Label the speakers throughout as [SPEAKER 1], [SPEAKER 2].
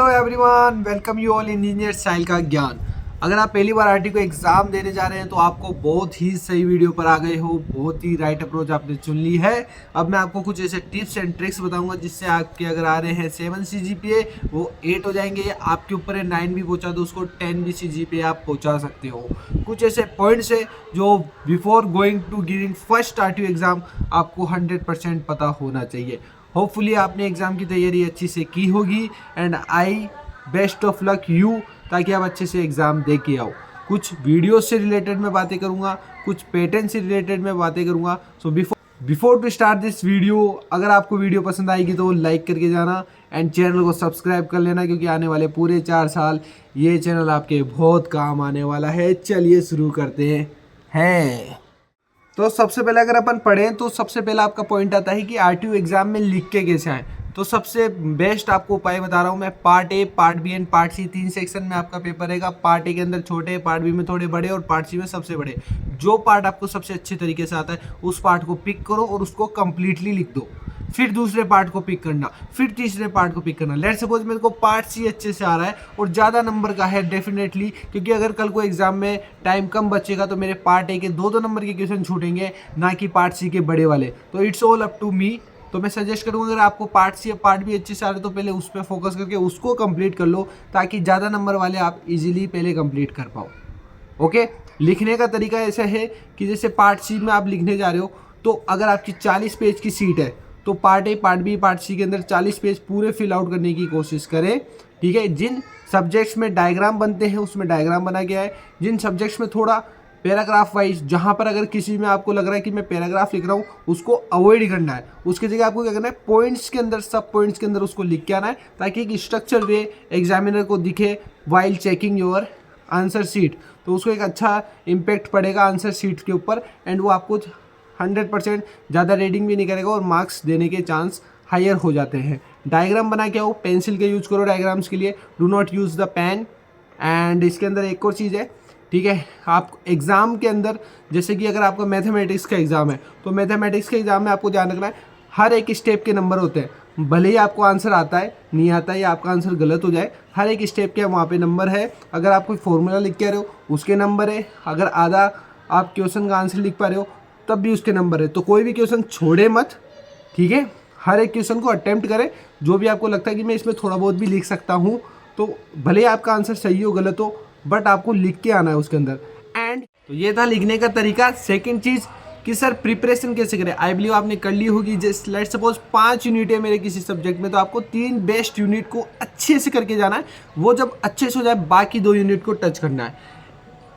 [SPEAKER 1] Hello everyone, welcome you all engineer style का ज्ञान। अगर आप पहली बार आरटी को एग्जाम देने जा रहे हैं तो आपको बहुत ही सही वीडियो पर आ गए हो, बहुत ही राइट अप्रोच आपने चुन ली है। अब मैं आपको कुछ ऐसे टिप्स एंड ट्रिक्स बताऊंगा जिससे आपके अगर आ रहे हैं 7 CGPA वो 8 हो जाएंगे। आपके ऊपर है 9 भी पहुंचा दो उसको 10 भी CGPA आप पहुंचा सकते हो। कुछ ऐसे पॉइंट्स है जो before going to giving first RT exam आपको 100% पता होना चाहिए। होपफुली आपने एग्ज़ाम की तैयारी अच्छी से की होगी and I best of luck you, ताकि आप अच्छे से एग्ज़ाम दे के आओ। कुछ वीडियो से रिलेटेड मैं बातें करूँगा, कुछ पैटर्न से रिलेटेड मैं बातें करूँगा। So before to start this video, अगर आपको वीडियो पसंद आएगी तो लाइक करके जाना एंड चैनल को सब्सक्राइब कर लेना, क्योंकि आने वाले पूरे 4 साल ये चैनल आपके बहुत काम आने वाला है। चलिए शुरू करते हैं। तो सबसे पहले अगर अपन पढ़ें तो सबसे पहला आपका पॉइंट आता है कि आरटीओ एग्जाम में लिख के कैसे आए। तो सबसे बेस्ट आपको उपाय बता रहा हूँ मैं। Part A, part B and part C, 3 section में आपका पेपर रहेगा। पार्ट ए के अंदर छोटे, पार्ट बी में थोड़े बड़े और पार्ट सी में सबसे बड़े। जो पार्ट आपको सबसे अच्छे तरीके से आता है उस पार्ट को पिक करो और उसको कंप्लीटली लिख दो। फिर दूसरे पार्ट को पिक करना, फिर तीसरे पार्ट को पिक करना। लेट सपोज मेरे को पार्ट सी अच्छे से आ रहा है और ज़्यादा नंबर का है डेफिनेटली, क्योंकि अगर कल को एग्जाम में टाइम कम बचेगा तो मेरे पार्ट ए के 2-2 नंबर के क्वेश्चन छूटेंगे, ना कि पार्ट सी के बड़े वाले। तो it's all up to me. तो मैं सजेस्ट करूँगा अगर आपको पार्ट सी या पार्ट बी अच्छे से आ रहे तो पहले उस पर फोकस करके उसको कंप्लीट कर लो, ताकि ज़्यादा नंबर वाले आप इजीली पहले कंप्लीट कर पाओ। ओके, लिखने का तरीका ऐसा है कि जैसे पार्ट सी में आप लिखने जा रहे हो तो अगर आपकी 40 पेज की सीट है तो part A, part B, part C के अंदर 40 पेज पूरे फिल आउट करने की कोशिश करें। ठीक है, जिन सब्जेक्ट्स में डायग्राम बनते हैं उसमें डायग्राम बना गया है। जिन सब्जेक्ट्स में थोड़ा पैराग्राफ वाइज, जहाँ पर अगर किसी में आपको लग रहा है कि मैं पैराग्राफ लिख रहा हूँ उसको अवॉइड करना है, उसकी जगह आपको क्या करना है, पॉइंट्स के अंदर, सब पॉइंट्स के अंदर उसको लिख के आना है, ताकि एक स्ट्रक्चर वे एग्जामिनर को दिखे while checking your answer sheet. तो उसको एक अच्छा इम्पैक्ट पड़ेगा आंसर शीट के ऊपर एंड वो आपको 100% ज़्यादा रीडिंग भी नहीं करेगा और मार्क्स देने के चांस हायर हो जाते हैं। डायग्राम बना के आओ, पेंसिल के यूज़ करो डायग्राम्स के लिए, do not use the pen. And इसके अंदर एक और चीज़ है, ठीक है, आप एग्ज़ाम के अंदर जैसे कि अगर आपका मैथमेटिक्स का एग्ज़ाम है तो मैथमेटिक्स के एग्ज़ाम में आपको ध्यान रखना है हर एक स्टेप के नंबर होते हैं। भले ही आपको आंसर आता है, नहीं आता है या आपका आंसर गलत हो जाए, हर एक स्टेप के वहाँ पे नंबर है। अगर आप कोई फॉर्मूला लिख के आ रहे हो उसके नंबर है, अगर आधा आप क्वेश्चन का आंसर लिख पा रहे हो तब भी उसके नंबर है। तो कोई भी क्वेश्चन छोड़े मत, ठीक है, हर एक क्वेश्चन को अटेम्प्ट करें। जो भी आपको लगता है कि मैं इसमें थोड़ा बहुत भी लिख सकता हूँ, तो भले ही आपका आंसर सही हो गलत हो, बट आपको लिख के आना है उसके अंदर। एंड तो ये था लिखने का तरीका। सेकंड चीज़ कि सर प्रिपरेशन कैसे करें, आई बिलीव आपने कर ली होगी। जस्ट लेट सपोज 5 यूनिट है मेरे किसी सब्जेक्ट में, तो आपको 3 बेस्ट यूनिट को अच्छे से करके जाना है। वो जब अच्छे से हो जाए बाकी 2 यूनिट को टच करना है।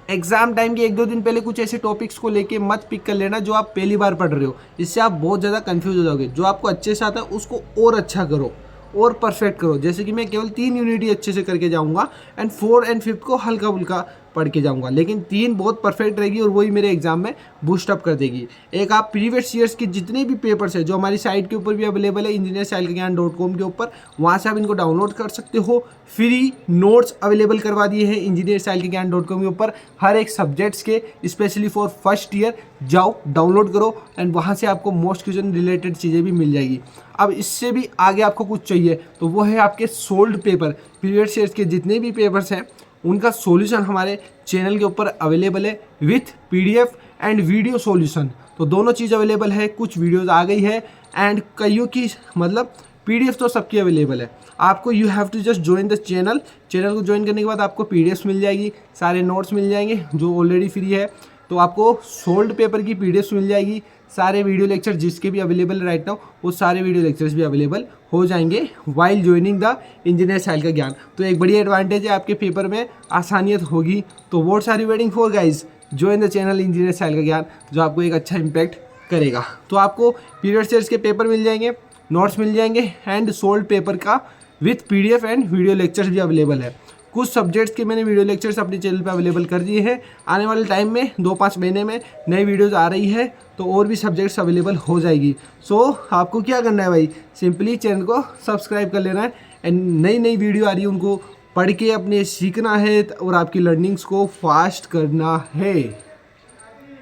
[SPEAKER 1] एग्जाम टाइम के 1-2 दिन पहले कुछ ऐसे टॉपिक्स को लेके मत पिक कर लेना जो आप पहली बार पढ़ रहे हो, इससे आप बहुत ज़्यादा कंफ्यूज हो जाओगे। जो आपको अच्छे से आता है उसको और अच्छा करो और परफेक्ट करो। जैसे कि मैं केवल 3 यूनिट ही अच्छे से करके जाऊंगा एंड 4 एंड 5 को हल्का फुल्का पढ़ के जाऊंगा, लेकिन 3 बहुत परफेक्ट रहेगी और वही मेरे एग्जाम में बूस्टअप कर देगी। एक आप प्रीवियस ईयर्स के जितने भी पेपर्स है जो हमारी साइट के ऊपर भी अवेलेबल है engineerstylekagyaan.com के ऊपर, वहाँ से आप इनको डाउनलोड कर सकते हो। फ्री नोट्स अवेलेबल करवा दिए हैं engineerstylekagyaan.com के ऊपर हर एक सब्जेक्ट्स के, स्पेशली फॉर फर्स्ट ईयर। जाओ डाउनलोड करो एंड वहाँ से आपको मोस्ट क्वेश्चन रिलेटेड चीज़ें भी मिल जाएगी। अब इससे भी आगे आपको कुछ चाहिए तो वो है आपके सोल्ड पेपर। प्रीवियस ईयर्स के जितने भी पेपर्स हैं उनका सॉल्यूशन हमारे चैनल के ऊपर अवेलेबल है with PDF and video solution. तो दोनों चीज़ अवेलेबल है, कुछ वीडियोस आ गई है एंड कईयों की मतलब PDF तो सबकी अवेलेबल है। आपको you have to just join the channel को ज्वाइन करने के बाद आपको PDFs मिल जाएगी, सारे नोट्स मिल जाएंगे जो ऑलरेडी फ्री है। तो आपको सोल्ड पेपर की PDFs मिल जाएगी, सारे वीडियो लेक्चर जिसके भी अवेलेबल राइट नाउ वो सारे वीडियो लेक्चर्स भी अवेलेबल हो जाएंगे while joining the engineer style का ज्ञान। तो एक बड़ी एडवांटेज है, आपके पेपर में आसानियत होगी। तो what's are you waiting for guys, join the channel engineer style का ज्ञान, जो आपको एक अच्छा इम्पैक्ट करेगा। तो आपको पीरियड ईयर्स के पेपर मिल जाएंगे, नोट्स मिल जाएंगे एंड सोल्ड पेपर का with PDF and video lectures भी अवेलेबल है। कुछ सब्जेक्ट्स के मैंने वीडियो लेक्चर्स अपने चैनल पे अवेलेबल कर दिए हैं। आने वाले टाइम में 2-5 महीने में नई वीडियोस आ रही है तो और भी सब्जेक्ट्स अवेलेबल हो जाएगी। सो आपको क्या करना है भाई, सिंपली चैनल को सब्सक्राइब कर लेना है एंड नई वीडियो आ रही है उनको पढ़ के अपने सीखना है और आपकी लर्निंग्स को फास्ट करना है।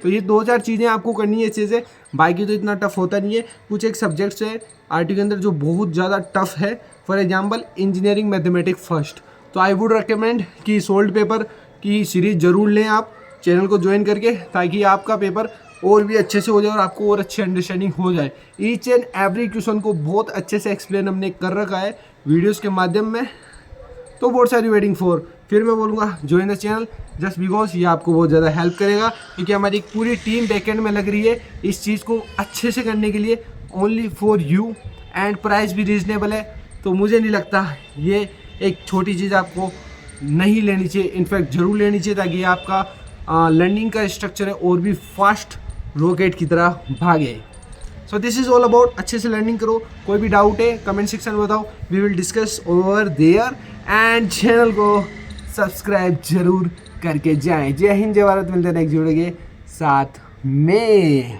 [SPEAKER 1] तो ये 2-4 चीज़ें आपको करनी है अच्छे से, बाकी तो इतना टफ होता नहीं है। कुछ एक सब्जेक्ट्स है आरटी के अंदर जो बहुत ज़्यादा टफ है, for example engineering mathematics first, तो आई वुड रिकमेंड कि सोल्ड पेपर की सीरीज़ ज़रूर लें आप चैनल को ज्वाइन करके, ताकि आपका पेपर और भी अच्छे से हो जाए और आपको और अच्छी अंडरस्टैंडिंग हो जाए। ईच एंड एवरी क्वेश्चन को बहुत अच्छे से एक्सप्लेन हमने कर रखा है वीडियोस के माध्यम में। तो what's are you waiting for, फिर मैं बोलूँगा join the channel just because ये आपको बहुत ज़्यादा हेल्प करेगा, क्योंकि हमारी एक पूरी टीम बैकएंड में लग रही है इस चीज़ को अच्छे से करने के लिए, only for you, and price भी रीजनेबल है। तो मुझे नहीं लगता ये एक छोटी चीज़ आपको नहीं लेनी चाहिए, इनफैक्ट ज़रूर लेनी चाहिए, ताकि आपका लर्निंग का स्ट्रक्चर है और भी फास्ट रॉकेट की तरह भागे। So this is all about, अच्छे से लर्निंग करो। कोई भी डाउट है कमेंट सेक्शन में बताओ, we will discuss over there, and channel को सब्सक्राइब जरूर करके जाएं। जय हिंद, जय भारत, मिलते हैं नेक्स्ट वीडियो के साथ में।